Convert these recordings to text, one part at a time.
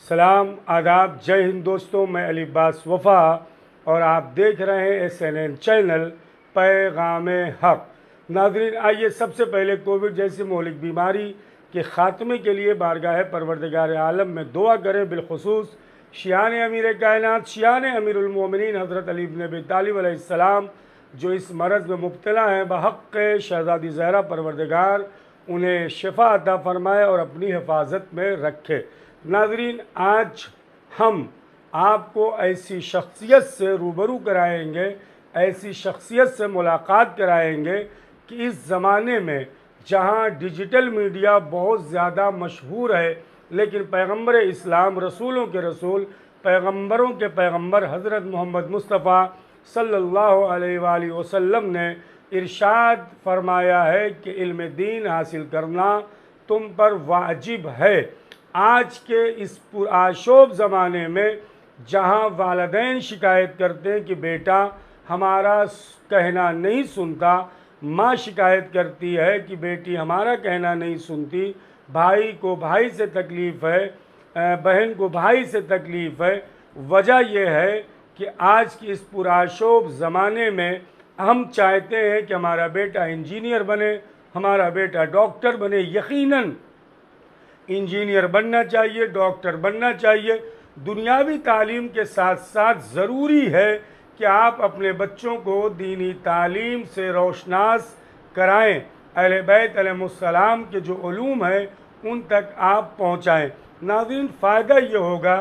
सलाम आदाब जय हिंद दोस्तों, मैं अली अब्बास वफ़ा और आप देख रहे हैं SNN चैनल पैगाम हक़। नाज़रीन, आइए सबसे पहले कोविड जैसी मौलिक बीमारी के ख़ात्मे के लिए बारगाह परवरदिगार आलम में दुआ करें। बिलखुसूस शियान अमीर कायनात शियान अमीरुल मोमिनीन हज़रत अली इब्न अबी तालिब अलैहिस्सलाम जो इस मरज़ में मुब्तला हैं, बहक़ शहज़ादी ज़हरा परवरदिगार उन्हें शिफा अता फ़रमाए और अपनी हिफाजत में रखे। नाज़रीन, आज हम आपको ऐसी शख्सियत से रूबरू कराएंगे, ऐसी शख्सियत से मुलाकात कराएंगे कि इस ज़माने में जहाँ डिजिटल मीडिया बहुत ज़्यादा मशहूर है, लेकिन पैगम्बर इस्लाम, रसूलों के रसूल, पैगम्बरों के पैगम्बर हज़रत मोहम्मद मुस्तफ़ा सल्लल्लाहु अलैहि वसल्लम ने इरशाद फरमाया है कि इल्म दीन हासिल करना तुम पर वाजिब है। आज के इस पुरआशोब ज़माने में जहाँ वालिदैन शिकायत करते हैं कि बेटा हमारा कहना नहीं सुनता, माँ शिकायत करती है कि बेटी हमारा कहना नहीं सुनती, भाई को भाई से तकलीफ़ है, बहन को भाई से तकलीफ़ है। वजह यह है कि आज की इस पुरआशोब ज़माने में हम चाहते हैं कि हमारा बेटा इंजीनियर बने, हमारा बेटा डॉक्टर बने। यकीनन इंजीनियर बनना चाहिए, डॉक्टर बनना चाहिए। दुनियावी तालीम के साथ साथ ज़रूरी है कि आप अपने बच्चों को दीनी तालीम से रोशनास कराएं, अहले बैत अलैहिमुस्सलाम के जो उलूम हैं उन तक आप पहुँचाएँ। नाज़रीन, फ़ायदा ये होगा,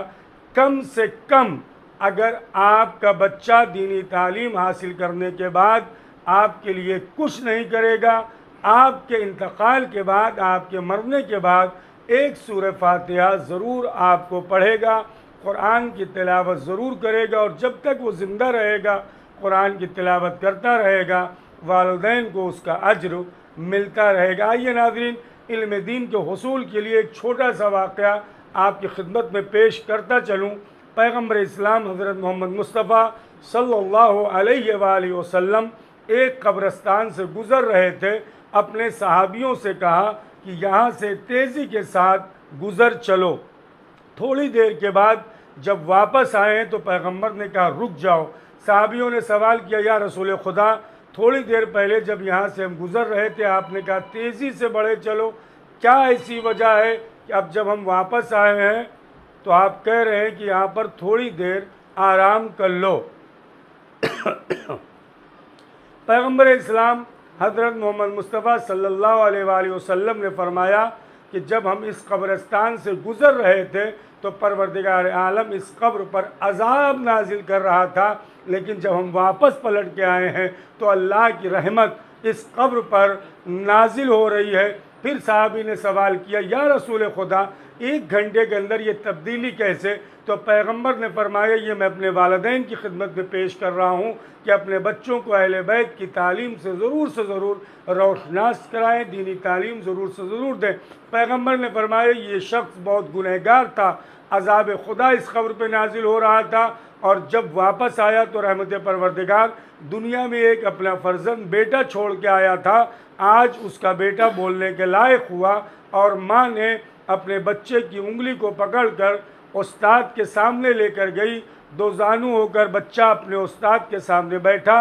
कम से कम अगर आपका बच्चा दीनी तालीम हासिल करने के बाद आपके लिए कुछ नहीं करेगा, आपके इंतकाल के बाद, आपके मरने के बाद एक सूरह फातिहा ज़रूर आपको पढ़ेगा, कुरान की तिलावत ज़रूर करेगा और जब तक वो ज़िंदा रहेगा कुरान की तिलावत करता रहेगा, वालिदैन को उसका अज्र मिलता रहेगा। आइए नाज़रीन, इल्म दीन के हुसूल के लिए एक छोटा सा वाक़या आपकी खिदमत में पेश करता चलूँ। पैगम्बर इस्लाम हज़रत मोहम्मद मुस्तफ़ा सल्लल्लाहु अलैहि वसल्लम एक कब्रस्तान से गुज़र रहे थे। अपने सहाबियों से कहा कि यहाँ से तेज़ी के साथ गुज़र चलो। थोड़ी देर के बाद जब वापस आए तो पैगम्बर ने कहा रुक जाओ। सहाबियों ने सवाल किया, या रसूल खुदा, थोड़ी देर पहले जब यहाँ से हम गुज़र रहे थे आपने कहा तेज़ी से बढ़े चलो, क्या ऐसी वजह है कि अब जब हम वापस आए हैं तो आप कह रहे हैं कि यहाँ पर थोड़ी देर आराम कर लो। पैगम्बर इस्लाम हज़रत मोहम्मद मुस्तफ़ा सल्लल्लाहु अलैहि वसल्लम ने फरमाया कि जब हम इस कब्रस्तान से गुज़र रहे थे तो परवरदिगार आलम इस कब्र पर अज़ाब नाजिल कर रहा था, लेकिन जब हम वापस पलट के आए हैं तो अल्लाह की रहमत इस कब्र पर नाजिल हो रही है। फिर साहबी ने सवाल किया, या रसूल खुदा, एक घंटे के अंदर ये तब्दीली कैसे? तो पैगम्बर ने फरमाया, ये मैं अपने वालिदैन की खिदमत में पेश कर रहा हूँ कि अपने बच्चों को अहले बैत की तालीम से ज़रूर रोशनास कराएँ, दीनी तालीम ज़रूर से ज़रूर दें। पैगम्बर ने फरमाया, ये शख्स बहुत गुनहगार था, अज़ाब खुदा इस कब्र पर नाजिल हो रहा था और जब वापस आया तो रहमत परवरदिगार दुनिया में एक अपना फर्जंद बेटा छोड़ के आया था। आज उसका बेटा बोलने के लायक हुआ और माँ ने अपने बच्चे की उंगली को पकड़कर उस्ताद के सामने लेकर गई। दो जानू होकर बच्चा अपने उस्ताद के सामने बैठा।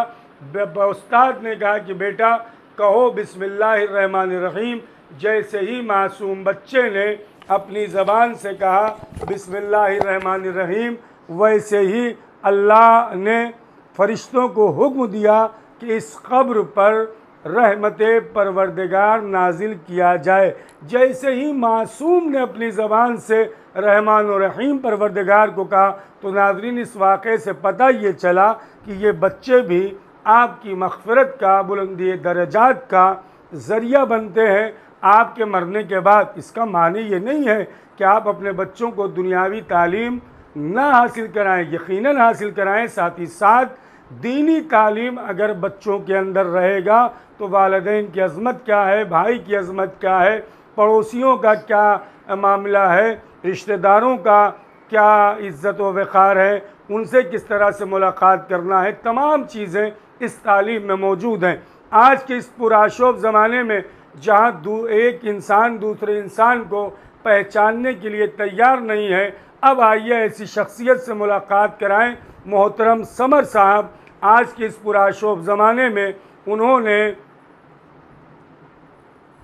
उस्ताद ने कहा कि बेटा कहो बिस्मिल्लाहिर्रहमानिर्रहीम। जैसे ही मासूम बच्चे ने अपनी ज़बान से कहा बिस्मिल्लाहिर्रहमानिर्रहीम, वैसे ही अल्लाह ने फरिश्तों को हुक्म दिया कि इस कब्र पर रहमत परवरदिगार नाजिल किया जाए। जैसे ही मासूम ने अपनी ज़बान से रहमान और रहीम परवरदिगार को कहा तो नाज़रीन, इस वाक़े से पता ये चला कि ये बच्चे भी आपकी मग़फ़िरत का, बुलंदी दरजात का ज़रिया बनते हैं आपके मरने के बाद। इसका मानी ये नहीं है कि आप अपने बच्चों को दुनियावी तालीम ना हासिल कराएं, यकीनन हासिल कराएं। साथ ही साथ दीनी तालीम अगर बच्चों के अंदर रहेगा तो वालिदैन की अज़मत क्या है, भाई की अज़मत क्या है, पड़ोसियों का क्या मामला है, रिश्तेदारों का क्या इज़्ज़त व वक़ार है, उनसे किस तरह से मुलाकात करना है, तमाम चीज़ें इस तालीम में मौजूद हैं। आज के इस पुराशोब ज़माने में जहाँ एक इंसान दूसरे इंसान को पहचानने के लिए तैयार नहीं है। अब आइए ऐसी शख्सियत से मुलाकात कराएं। मोहतरम समर साहब, आज के इस पुराशोभ ज़माने में उन्होंने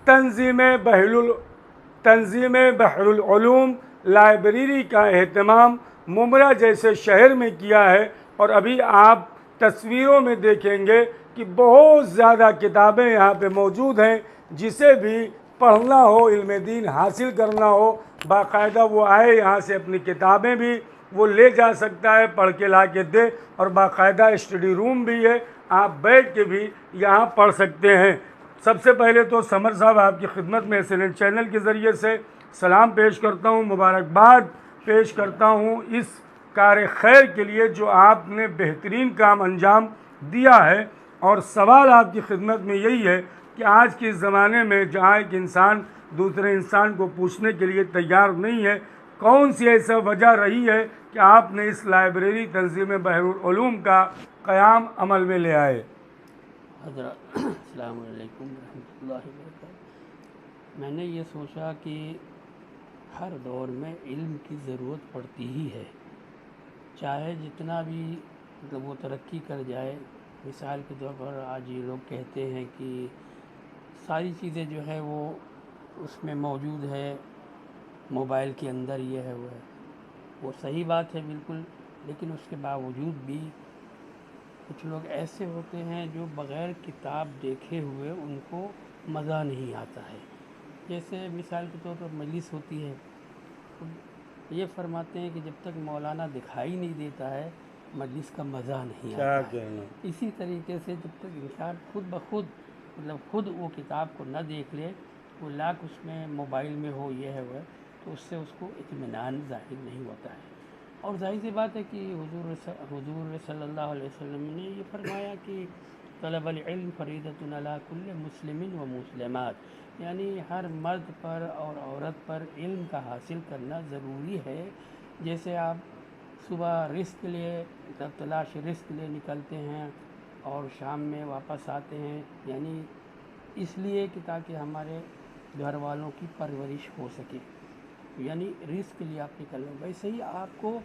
तंजीम बहरुल उलूम लाइब्रेरी का एहतमाम मुमरा जैसे शहर में किया है। और अभी आप तस्वीरों में देखेंगे कि बहुत ज़्यादा किताबें यहाँ पे मौजूद हैं। जिसे भी पढ़ना हो, इल्म दीन हासिल करना हो, बाकायदा वो आए, यहाँ से अपनी किताबें भी वो ले जा सकता है, पढ़ के ला के दे। और बाकायदा स्टडी रूम भी है, आप बैठ के भी यहाँ पढ़ सकते हैं। सबसे पहले तो समर साहब, आपकी खिदमत में SNN चैनल के ज़रिए से सलाम पेश करता हूँ, मुबारकबाद पेश करता हूँ इस कार खैर के लिए जो आपने बेहतरीन काम अंजाम दिया है। और सवाल आपकी खिदमत में यही है कि आज के ज़माने में जहाँ एक इंसान दूसरे इंसान को पूछने के लिए तैयार नहीं है, कौन सी ऐसा वजह रही है कि आपने इस लाइब्रेरी तंजीम बहरुल उलूम का क़याम अमल में ले आए? अस्सलाम वालेकुम रहमतुल्लाहि व बरकातहू। मैंने ये सोचा कि हर दौर में इल्म की ज़रूरत पड़ती ही है, चाहे जितना भी मतलब वो तरक्की कर जाए। मिसाल के तौर पर आज ये लोग कहते हैं कि सारी चीज़ें जो है वो उसमें मौजूद है, मोबाइल के अंदर ये है वो सही बात है बिल्कुल। लेकिन उसके बावजूद भी कुछ लोग ऐसे होते हैं जो बग़ैर किताब देखे हुए उनको मज़ा नहीं आता है। जैसे मिसाल के तौर पर मजलिस होती है, तो ये फरमाते हैं कि जब तक मौलाना दिखाई नहीं देता है मजलिस का मज़ा नहीं आता है। इसी तरीके से जब तक इंसान खुद ब खुद मतलब खुद वो किताब को न देख ले, वो लाख उसमें मोबाइल में हो ये है वह, तो उससे उसको इत्मीनान ज़ाहिर नहीं होता है। और जाहिर सी बात है कि हुजूर सल्लल्लाहु अलैहि वसल्लम ने ये फरमाया कि तलबुल इल्म फरीदतुन अला कुल्li मुस्लिमिन व मुस्लिमात, यानी हर मर्द पर और औरत पर इल्म का हासिल करना ज़रूरी है। जैसे आप सुबह रिस्क के लिए तब तलाश रिस्क के लिए निकलते हैं और शाम में वापस आते हैं, यानी इसलिए कि ताकि हमारे घर वालों की परवरिश हो सके, यानी रिस्क के लिए आप निकल रहे। वैसे ही आपको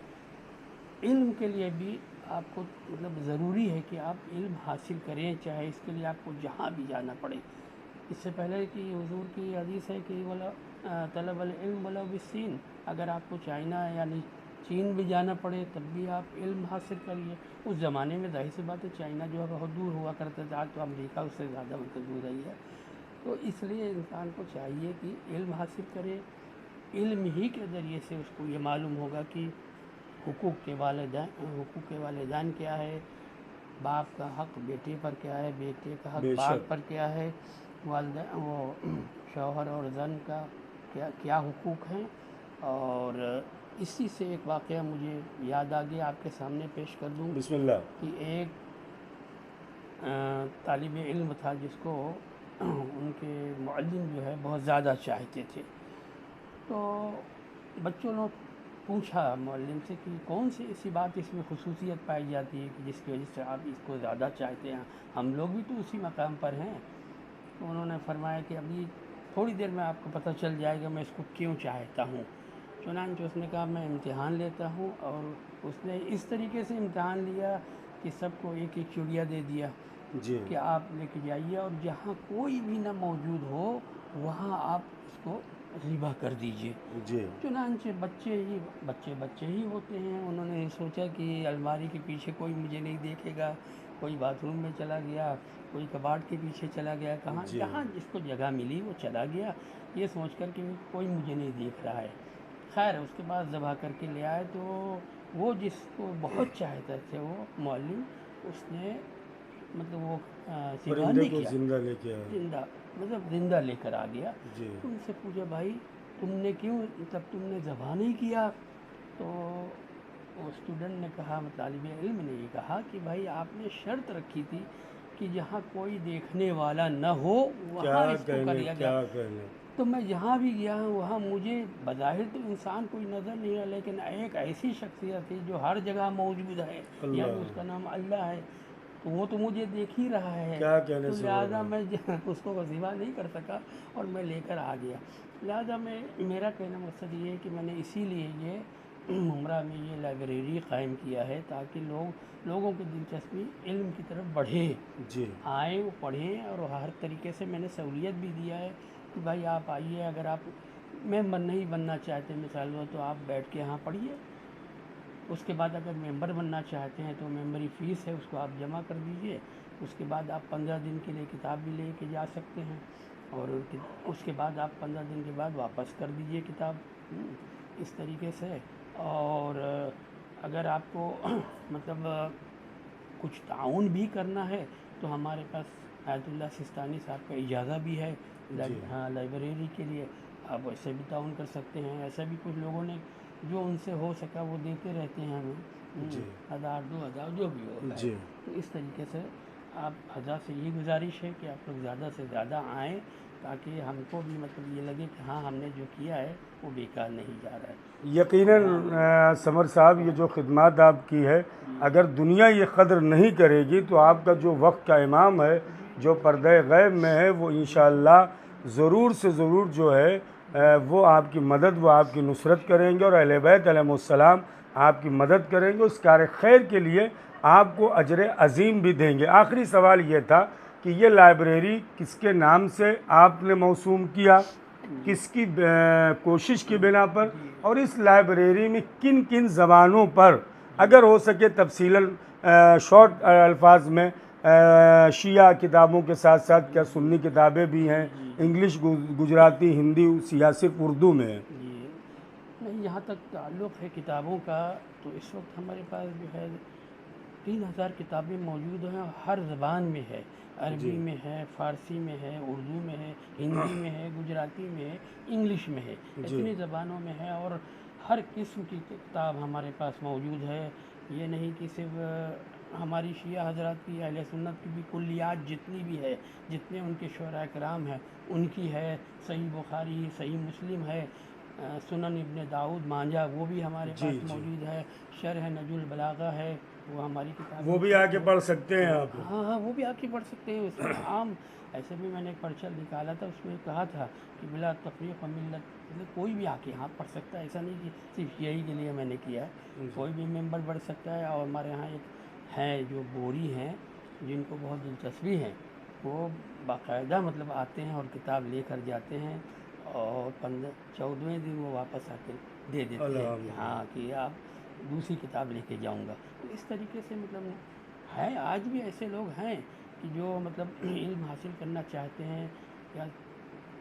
इल्म के लिए भी आपको मतलब ज़रूरी है कि आप इल्म हासिल करें, चाहे इसके लिए आपको जहाँ भी जाना पड़े। इससे पहले कि हुजूर की हदीस है कि वाला तलबुल इल्म वला बिस्सीन, अगर आपको चाइना यानी चीन भी जाना पड़े तब भी आप इल्म हासिल करिए। उस ज़माने में जाहिर सी बात है चाइना जो है बहुत दूर हुआ करता था, आज तो अमेरिका उससे ज़्यादा मतलब दूर रही है। तो इसलिए इंसान को चाहिए कि इल्म हासिल करे। इल्म ही के ज़रिए से उसको ये मालूम होगा कि हुकूक के वालिदैन क्या है, बाप का हक़ बेटे पर क्या है, बेटे का हक़ बाप पर क्या है, वालिदैन वो शौहर और ज़न का क्या क्या हुकूक हैं। और इसी से एक वाक़या मुझे याद आ गया, आपके सामने पेश कर दूँ। बिस्मिल्लाह। कि एक तालिब इल्म था जिसको उनके मुअल्लिम जो है बहुत ज़्यादा चाहते थे। तो बच्चों ने पूछा मुअल्लिम से कि कौन सी ऐसी बात इसमें खुसूसियत पाई जाती है कि जिसकी वजह से आप इसको ज़्यादा चाहते हैं, हम लोग भी तो उसी मकाम पर हैं। तो उन्होंने फरमाया कि अभी थोड़ी देर में आपको पता चल जाएगा मैं इसको क्यों चाहता हूँ। चुनांचे उसने कहा मैं इम्तिहान लेता हूँ, और उसने इस तरीके से इम्तिहान लिया कि सबको एक एक चिड़िया दे दिया जी। कि आप लेके जाइए और जहाँ कोई भी ना मौजूद हो वहाँ आप इसको ज़िबा कर दीजिए। जी। चुनांचे बच्चे ही होते हैं। उन्होंने सोचा कि अलमारी के पीछे कोई मुझे नहीं देखेगा, कोई बाथरूम में चला गया, कोई कबाड़ के पीछे चला गया, कहाँ जहाँ जिसको जगह मिली वो चला गया, ये सोच कर कि कोई मुझे नहीं देख रहा है। खैर उसके बाद ज़बह करके ले आए, तो वो जिसको बहुत चाहते थे वो मुअल्लिम, उसने मतलब वो ज़िबा नहीं किया, जिंदा लेके आया। जिंदा मतलब ज़िंदा लेकर आ गया। जी। तो उनसे पूछा भाई तुमने क्यों मतलब तुमने ज़बह नहीं किया? तो वो स्टूडेंट ने कहा, तालिब इल्म ने ये कहा कि भाई आपने शर्त रखी थी कि जहाँ कोई देखने वाला न हो वहाँ इसको कर लिया गया। तो मैं जहाँ भी गया हूँ वहाँ मुझे बज़ाहिर तो इंसान कोई नज़र नहीं आया, लेकिन एक ऐसी शख्सियत थी जो हर जगह मौजूद है, यानी उसका नाम अल्लाह है। तो वो तो मुझे देख ही रहा है, क्या कहने तो से लिहाजा मैं उसको वजीफ़ा नहीं कर सका और मैं लेकर आ गया। लिहाजा मेरा कहना मकसद ये है कि मैंने इसीलिए ये मुमरा में ये लाइब्रेरी क़ायम किया है, ताकि लोगों की दिलचस्पी इल्म की तरफ बढ़े, जी आएँ वो पढ़ें। और हर तरीके से मैंने सहूलियत भी दिया है कि भाई आप आइए, अगर आप मेंबर नहीं बनना चाहते मिसाल हो तो आप बैठ के यहाँ पढ़िए। उसके बाद अगर मेंबर बनना चाहते हैं तो मेंबरी फ़ीस है, उसको आप जमा कर दीजिए। उसके बाद आप 15 दिन के लिए किताब भी ले के जा सकते हैं, और उसके बाद आप 15 दिन के बाद वापस कर दीजिए किताब। इस तरीके से। और अगर आपको मतलब कुछ ताउन भी करना है तो हमारे पास आयतुल्लाह सिस्तानी साहब का इजाज़ा भी है जी हाँ लाइब्रेरी के लिए। आप वैसे भी ताउन कर सकते हैं। ऐसा भी कुछ लोगों ने जो उनसे हो सका वो देते रहते हैं हमें, जी 1000 2000 जो भी होता है। जी तो इस तरीके से आप हज़ार से यही गुजारिश है कि आप लोग ज़्यादा से ज़्यादा आएँ, ताकि हमको भी मतलब ये लगे कि हाँ हमने जो किया है वो बेकार नहीं जा रहा है। यकीनन समर साहब, ये जो खिदमत आपकी है, अगर दुनिया ये कदर नहीं करेगी तो आपका जो वक्त का इमाम है, जो पर्दे गैब में है, वो इंशाअल्लाह ज़रूर से ज़रूर जो है वो आपकी मदद, वो आपकी नुसरत करेंगे, और अहले बैत अलैहिमुस्सलाम आपकी मदद करेंगे। उस कार खैर के लिए आपको अजर अज़ीम भी देंगे। आखिरी सवाल ये था कि ये लाइब्रेरी किसके नाम से आपने मौसूम किया, किसकी कोशिश की बिना पर, और इस लाइब्रेरी में किन किन ज़बानों पर, अगर हो सके तफसीलन शॉर्ट अल्फाज में, शिया किताबों के साथ साथ क्या सुन्नी किताबें भी हैं, इंग्लिश, गुजराती, हिंदी, सियासत, उर्दू में है? जी नहीं, यहाँ तक ताल्लुक़ है किताबों का, तो इस वक्त हमारे पास जो है 3000 किताबें मौजूद हैं, हर ज़बान में है। अरबी जी में है, फ़ारसी में है, उर्दू में है, हिंदी में है, गुजराती में है, इंग्लिश में है। जी इतनी ज़बानों में है, और हर किस्म की किताब हमारे पास मौजूद है। ये नहीं कि सिर्फ हमारी शिया हज़रात की, अहले सुन्नत की भी कुल्लियात जितनी भी है, जितने उनके शुअरा कराम हैं उनकी है। सही बुखारी, सही मुस्लिम है, सुनन इब्ने दाऊद मांझा वो भी हमारे जी पास जी मौजूद है। शरह नजुल बलागा है, वो हमारी किताब वो भी आके पढ़ सकते हैं आप? हाँ हाँ, वो भी आके पढ़ सकते हैं। उसमें आम ऐसे भी मैंने एक पर्चा निकाला था, उसमें कहा था कि बिला तफरीक़ मिल्लत, मतलब कोई भी आके यहाँ पढ़ सकता है। ऐसा नहीं कि सिर्फ यही के लिए मैंने किया है, कोई भी मेंबर बढ़ सकता है। और हमारे यहाँ एक हैं जो बोरी हैं, जिनको बहुत दिलचस्पी है, वो बाकायदा मतलब आते हैं और किताब लेकर जाते हैं, और 14वें दिन वो वापस आके दे देते हैं कि अल्हम्दुलिल्लाह। हाँ कि आप दूसरी किताब लेके जाऊंगा। तो इस तरीके से मतलब है, आज भी ऐसे लोग हैं कि जो मतलब इल्म हासिल करना चाहते हैं, या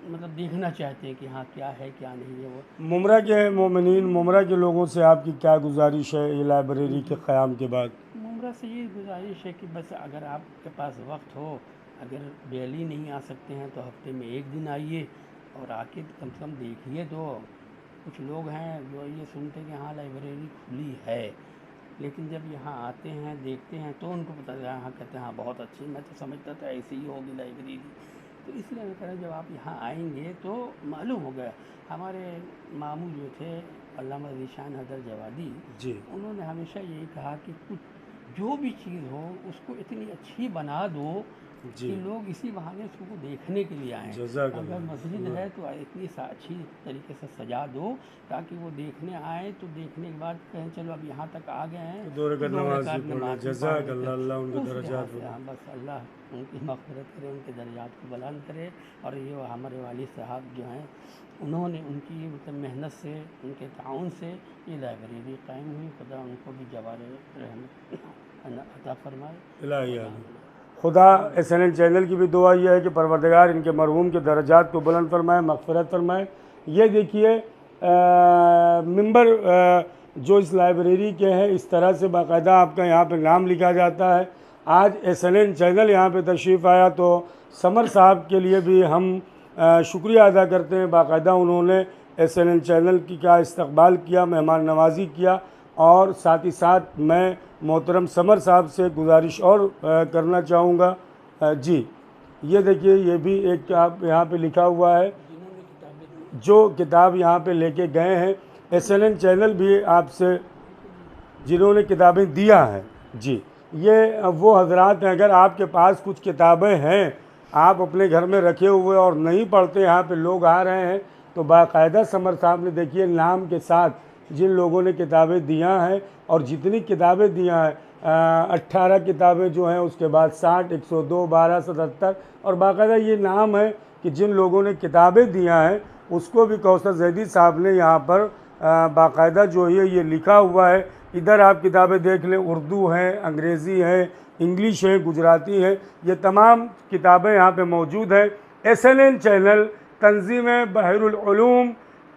मतलब देखना चाहते हैं कि हाँ क्या है क्या नहीं है वो। मुमरा के मोमिनीन, मुमरा के लोगों से आपकी क्या गुजारिश है ये लाइब्रेरी के क़याम के बाद? मुमरा से ये गुजारिश है कि बस अगर आपके पास वक्त हो, अगर डेली नहीं आ सकते हैं तो हफ्ते में एक दिन आइए, और आके कम से कम देखिए। तो कुछ लोग हैं जो ये सुनते हैं कि हाँ लाइब्रेरी खुली है, लेकिन जब यहाँ आते हैं देखते हैं तो उनको पता चला, हाँ कहते हैं हाँ बहुत अच्छी, मैं तो समझता था ऐसी ही होगी लाइब्रेरी। तो इसलिए मैं कह रहा हूँ जब आप यहाँ आएंगे तो मालूम हो गया। हमारे मामू जो थे अल्लामा ज़ीशान हैदर जवादी, जी उन्होंने हमेशा यही कहा कि कुछ जो भी चीज़ हो उसको इतनी अच्छी बना दो जी कि लोग इसी बहाने उसको देखने के लिए आएँ। अगर जज़ाकल्लाह। मस्जिद है तो इतनी अच्छी तरीके से सजा दो ताकि वो देखने आए, तो देखने के बाद कहें चलो अब यहाँ तक आ गए हैं तो दो तो रकात दो नमाज रकात भी पढ़ लें। नमाज भी पढ़ जज़ाकल्लाह, लेते हैं। अल्लाह उनके उस दर्जात लिहाज से बढ़ाए। हाँ बस अल्लाह उनकी मग़फ़िरत करे, उनके दर्जात को बुलंद करे। और ये हमारे वालिद साहब जो हैं, उन्होंने उनकी मतलब मेहनत से, उनके ताउन से ये लाइब्रेरी कायम हुई। खुदा उनको भी जवार रहमत अता फरमाए। इलाही आमीन। खुदा SNN चैनल की भी दुआ यह है कि परवरदिगार इनके मरहूम के दर्जात को बुलंद फरमाए, मग़फ़िरत फरमाए। ये देखिए मिंबर जो इस लाइब्रेरी के हैं, इस तरह से बाकायदा आपका यहाँ पे नाम लिखा जाता है। आज SNN चैनल यहाँ पे तशरीफ़ आया तो समर साहब के लिए भी हम शुक्रिया अदा करते हैं। बाकायदा उन्होंने SNN चैनल की का इस्तकबाल किया, मेहमान नवाजी किया। और साथ ही साथ मैं मोहतरम समर साहब से गुजारिश और करना चाहूँगा। जी ये देखिए, ये भी एक आप यहाँ पे लिखा हुआ है, जिन्होंने किताबें दी। जो किताब यहाँ पे लेके गए हैं। SNN चैनल भी आपसे जिन्होंने किताबें दिया हैं, जी ये वो हजरात हैं, अगर आपके पास कुछ किताबें हैं, आप अपने घर में रखे हुए और नहीं पढ़ते, यहाँ पे लोग आ रहे हैं, तो बाकायदा समर साहब ने देखिए नाम के साथ जिन लोगों ने किताबें दिया हैं और जितनी किताबें दिया हैं, 18 किताबें जो हैं, उसके बाद 60, 102, 12, 77, और बाकायदा ये नाम है कि जिन लोगों ने किताबें दिया हैं उसको भी कौसर जैदी साहब ने यहाँ पर बाकायदा जो है ये लिखा हुआ है। इधर आप किताबें देख लें, उर्दू हैं, अंग्रेज़ी हैं, इंग्लिश है, गुजराती है, ये तमाम किताबें यहाँ पे मौजूद हैं। SNN चैनल तंजीम बहरुल उलूम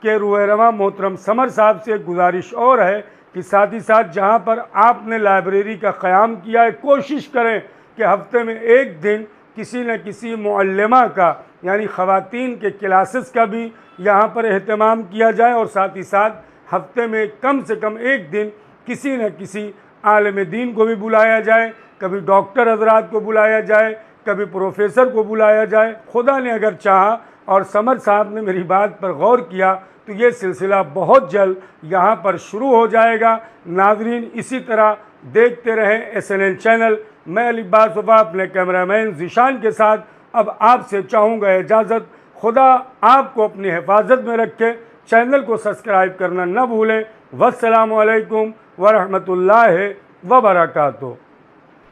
के रुहरमा मोहतरम समर साहब से एक गुजारिश और है कि साथ ही साथ जहाँ पर आपने लाइब्रेरी का क़याम किया है, कोशिश करें कि हफ्ते में एक दिन किसी न किसी मुअल्लिमा का यानी ख़वातीन के क्लासेस का भी यहाँ पर एहतमाम किया जाए, और साथ ही साथ हफ्ते में कम से कम एक दिन किसी न किसी आलिम दीन को भी बुलाया जाए, कभी डॉक्टर हजरात को बुलाया जाए, कभी प्रोफेसर को बुलाया जाए। खुदा ने अगर चाहा और समर साहब ने मेरी बात पर गौर किया तो ये सिलसिला बहुत जल्द यहाँ पर शुरू हो जाएगा। नाज़रीन, इसी तरह देखते रहें SNN चैनल। मैं अलीब्बास वफ़ा अपने कैमरामैन ज़ीशान के साथ अब आपसे चाहूँगा इजाज़त। खुदा आपको अपनी हिफाजत में रखे। चैनल को सब्सक्राइब करना न भूलें। वस्सलामु अलैकुम वरहमतुल्लाहि वबरकातुहू।